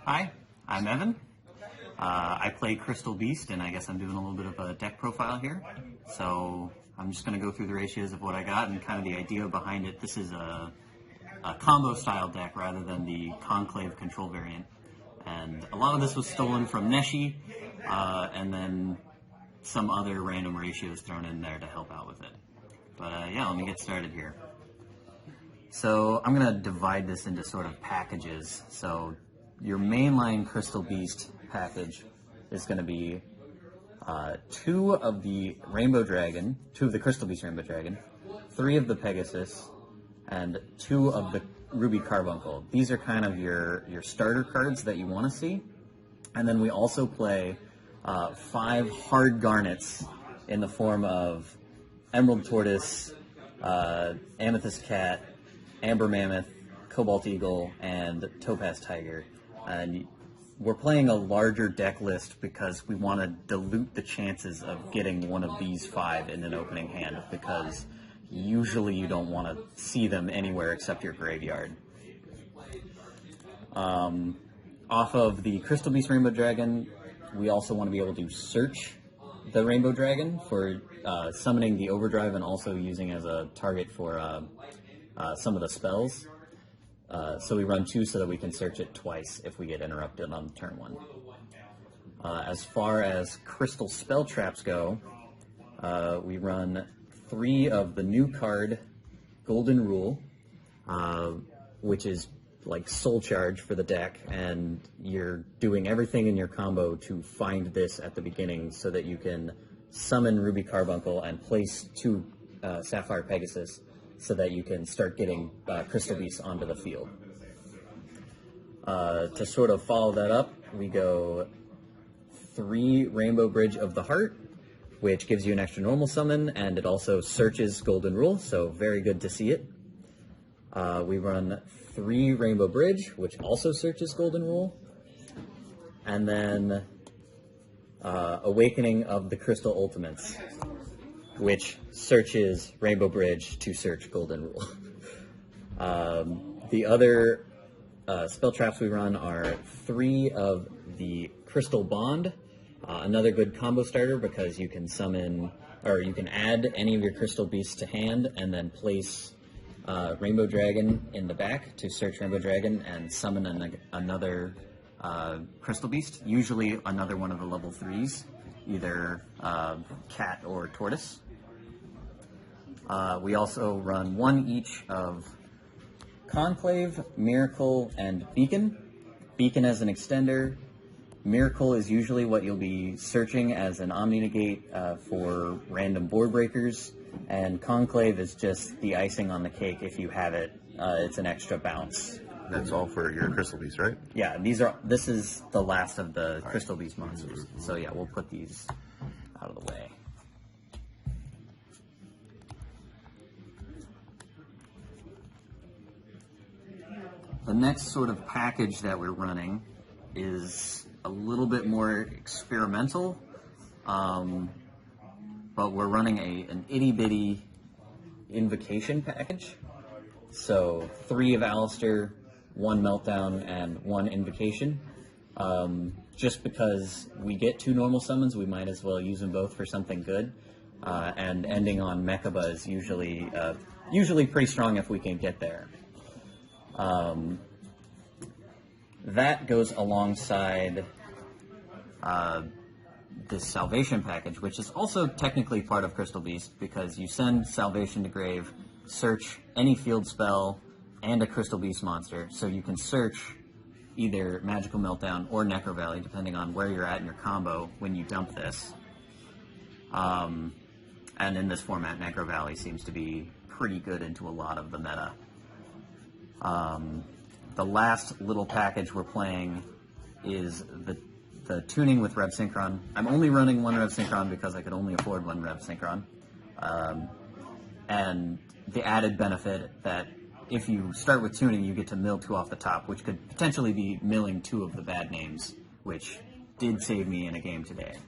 Hi, I'm Evan. I play Crystal Beast, and I guess I'm doing a little bit of a deck profile here. So I'm just going to go through the ratios of what I got and kind of the idea behind it. This is a combo style deck rather than the Conclave control variant. And a lot of this was stolen from Neshi, and then some other random ratios thrown in there to help out with it. But yeah, let me get started here. So I'm going to divide this into sort of packages. So your mainline Crystal Beast package is going to be two of the Crystal Beast Rainbow Dragon, three of the Pegasus, and two of the Ruby Carbuncle. These are kind of your starter cards that you want to see. And then we also play 5 hard garnets in the form of Emerald Tortoise, Amethyst Cat, Amber Mammoth, Cobalt Eagle, and Topaz Tiger. And we're playing a larger deck list because we want to dilute the chances of getting one of these 5 in an opening hand, because usually you don't want to see them anywhere except your graveyard. Off of the Crystal Beast Rainbow Dragon, we also want to be able to search the Rainbow Dragon for summoning the Overdrive and also using as a target for some of the spells. So we run 2 so that we can search it twice if we get interrupted on turn 1. As far as crystal spell traps go, we run 3 of the new card, Golden Rule, which is like soul charge for the deck, and you're doing everything in your combo to find this at the beginning so that you can summon Ruby Carbuncle and place 2 Sapphire Pegasus so that you can start getting Crystal Beasts onto the field. To sort of follow that up, we go 3 Rainbow Bridge of the Heart, which gives you an extra normal summon, and it also searches Golden Rule, so very good to see it. We run 3 Rainbow Bridge, which also searches Golden Rule, and then Awakening of the Crystal Ultimates, which searches Rainbow Bridge to search Golden Rule. The other spell traps we run are 3 of the Crystal Bond, another good combo starter because you can summon, or you can add any of your Crystal Beasts to hand and then place Rainbow Dragon in the back to search Rainbow Dragon and summon another Crystal Beast, usually another one of the level 3s, either Cat or Tortoise. We also run 1 each of Conclave, Miracle, and Beacon. Beacon as an extender. Miracle is usually what you'll be searching as an Omni-Negate for random board breakers, and Conclave is just the icing on the cake if you have it. It's an extra bounce. That's all for your Crystal Beast, right? Yeah, this is the last of the Crystal Beast monsters. So yeah, we'll put these out of the way. The next sort of package that we're running is a little bit more experimental, but we're running an itty-bitty invocation package. So 3 of Alistair, 1 Meltdown, and 1 invocation. Just because we get 2 normal summons, we might as well use them both for something good. And ending on Mechaba is usually pretty strong if we can get there. That goes alongside this Salvation package, which is also technically part of Crystal Beast, because you send Salvation to grave, search any field spell, and a Crystal Beast monster, so you can search either Magical Meltdown or Necro Valley, depending on where you're at in your combo when you dump this. And in this format, Necro Valley seems to be pretty good into a lot of the meta. The last little package we're playing is the tuning with Rev Synchron. I'm only running 1 Rev Synchron because I could only afford 1 Rev Synchron. And the added benefit that if you start with tuning, you get to mill 2 off the top, which could potentially be milling 2 of the bad names, which did save me in a game today.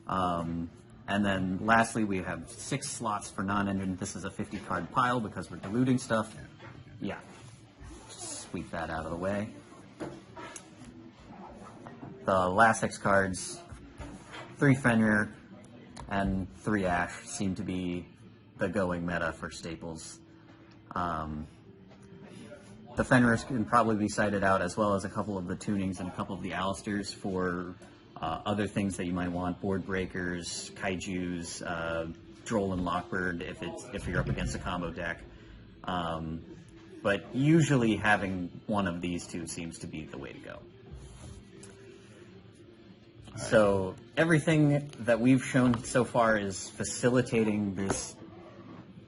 And then lastly, we have 6 slots for non-engine. This is a 50-card pile because we're diluting stuff. Yeah. Sweep that out of the way. the last 6 cards, 3 Fenrir and 3 Ash seem to be the going meta for staples. The Fenris can probably be cited out, as well as a couple of the tunings and a couple of the Alistairs for other things that you might want: board breakers, kaijus, Droll and Lockbird if you're up against a combo deck. But usually having one of these two seems to be the way to go. So everything that we've shown so far is facilitating this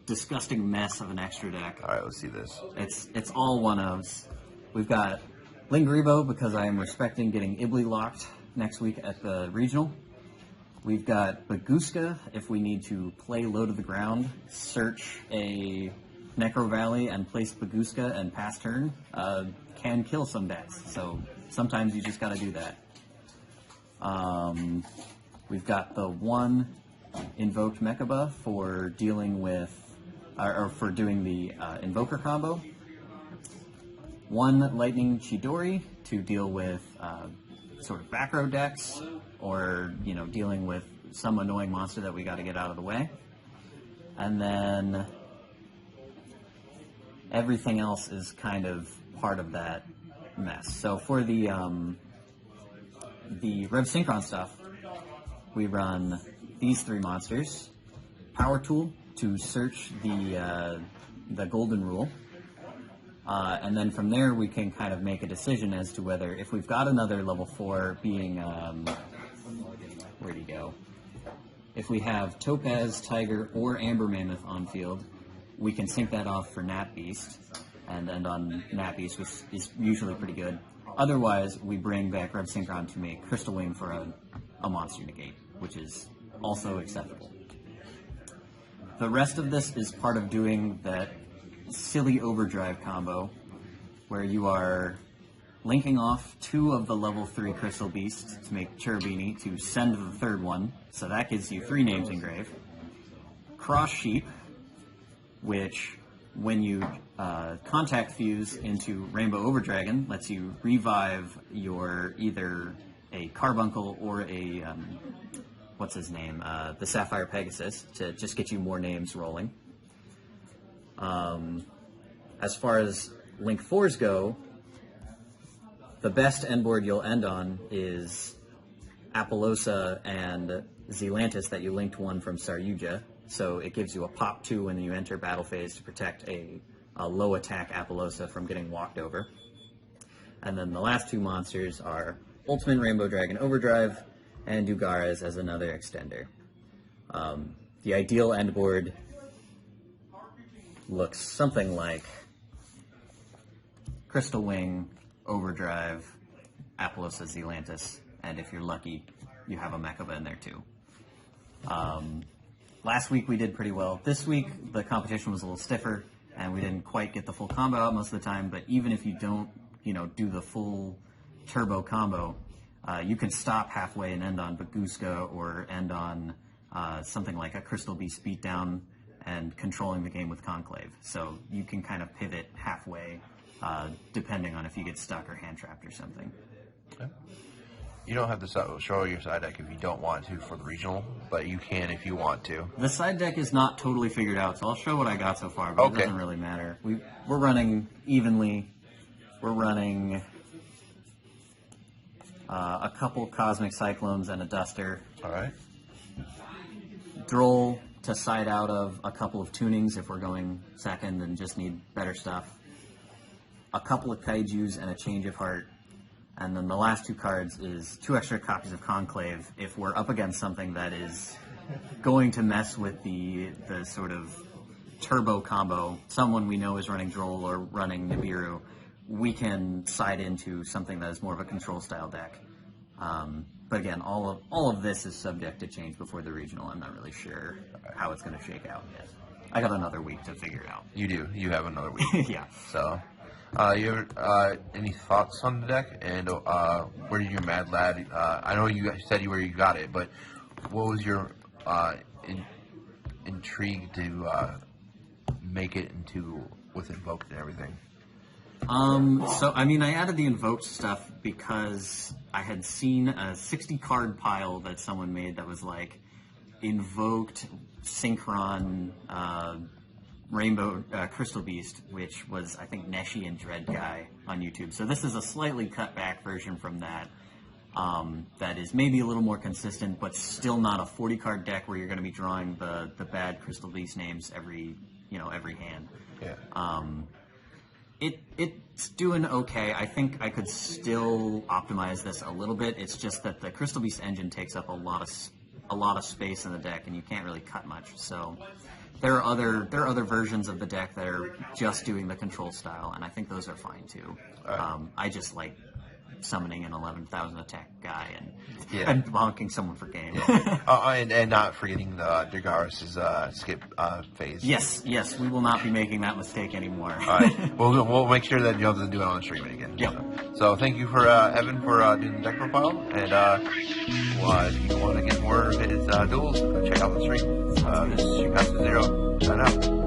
disgusting mess of an extra deck. All right, let's see this. It's all one-ofs. We've got Lingrivo because I am respecting getting Ibly locked next week at the regional. We've got Baguska if we need to play low to the ground, search a Necro Valley and place Baguska and pass turn. Can kill some decks, so sometimes you just got to do that. We've got the one Invoked Mechaba for dealing with, or for doing the Invoker combo. One Lightning Chidori to deal with sort of back row decks, or dealing with some annoying monster that we got to get out of the way. And then everything else is kind of part of that mess. So for the Rev Synchron stuff, we run these 3 monsters: Power Tool to search the Golden Rule, and then from there we can kind of make a decision as to whether, if we've got another level 4 being, where'd he go? If we have Topaz, Tiger, or Amber Mammoth on field, we can sync that off for Nat Beast and end on Nat Beast, which is usually pretty good. Otherwise, we bring back Rev Synchron to make Crystal Wing for a monster negate, which is also acceptable. The rest of this is part of doing that silly overdrive combo, where you are linking off 2 of the level 3 Crystal Beasts to make Cherubini to send the 3rd one, so that gives you 3 names engraved. Cross Sheep, which, when you contact fuse into Rainbow Overdragon, lets you revive your either a Carbuncle or a what's his name, the Sapphire Pegasus, to just get you more names rolling. As far as Link 4s go, the best end board you'll end on is Apollosa and Zealantis that you linked one from Saryuja. So it gives you a pop 2 when you enter battle phase to protect a low attack Apollosa from getting walked over. And then the last 2 monsters are Ultimate Rainbow Dragon Overdrive and Dugaras as another extender. The ideal end board looks something like Crystal Wing, Overdrive, Apollosa, Zealantis, and if you're lucky, you have a Mechaba in there too. Last week we did pretty well. This week the competition was a little stiffer, and we didn't quite get the full combo out most of the time, but even if you don't, do the full turbo combo, you can stop halfway and end on Baguska or end on something like a Crystal Beast Beatdown and controlling the game with Conclave. So you can kind of pivot halfway depending on if you get stuck or hand trapped or something. Okay. You don't have to show your side deck if you don't want to for the regional, but you can if you want to. The side deck is not totally figured out, so I'll show what I got so far, but It doesn't really matter. We're running evenly. We're running a couple Cosmic Cyclones and a Duster. All right. Droll to side out of a couple of tunings if we're going second and just need better stuff. A couple of Kaijus and a Change of Heart. And then the last 2 cards is 2 extra copies of Conclave if we're up against something that is going to mess with the sort of turbo combo. Someone we know is running Droll or running Nibiru. We can side into something that is more of a control style deck. But again, all of this is subject to change before the regional. I'm not really sure how it's going to shake out yet. I got another week to figure it out. You do. You have another week. Yeah. So, you have any thoughts on the deck? And where did your Mad Lad? I know you said where you got it, but what was your intrigue to make it into with Invoked and everything? So, I mean, I added the Invoked stuff because I had seen a 60 card pile that someone made that was like Invoked, Synchron, Rainbow, Crystal Beast, which was, I think, Neshi and Dread Guy on YouTube. So this is a slightly cut back version from that. That is maybe a little more consistent, but still not a 40 card deck where you're going to be drawing the bad Crystal Beast names every hand. Yeah. It's doing okay. I think I could still optimize this a little bit. It's just that the Crystal Beast engine takes up a lot of space in the deck, and you can't really cut much. So there are other versions of the deck that are just doing the control style, and I think those are fine too. I just like summoning an 11,000 attack guy and bonking someone for game. And not forgetting the Dragaris' skip phase. Yes, we will not be making that mistake anymore. All right, we'll make sure that Joe doesn't do it on the stream again. Yep. So thank you for Evan for doing the deck profile, and if you want to get more of his duels, check out the stream. This is Shootmaster Zero. Sign out.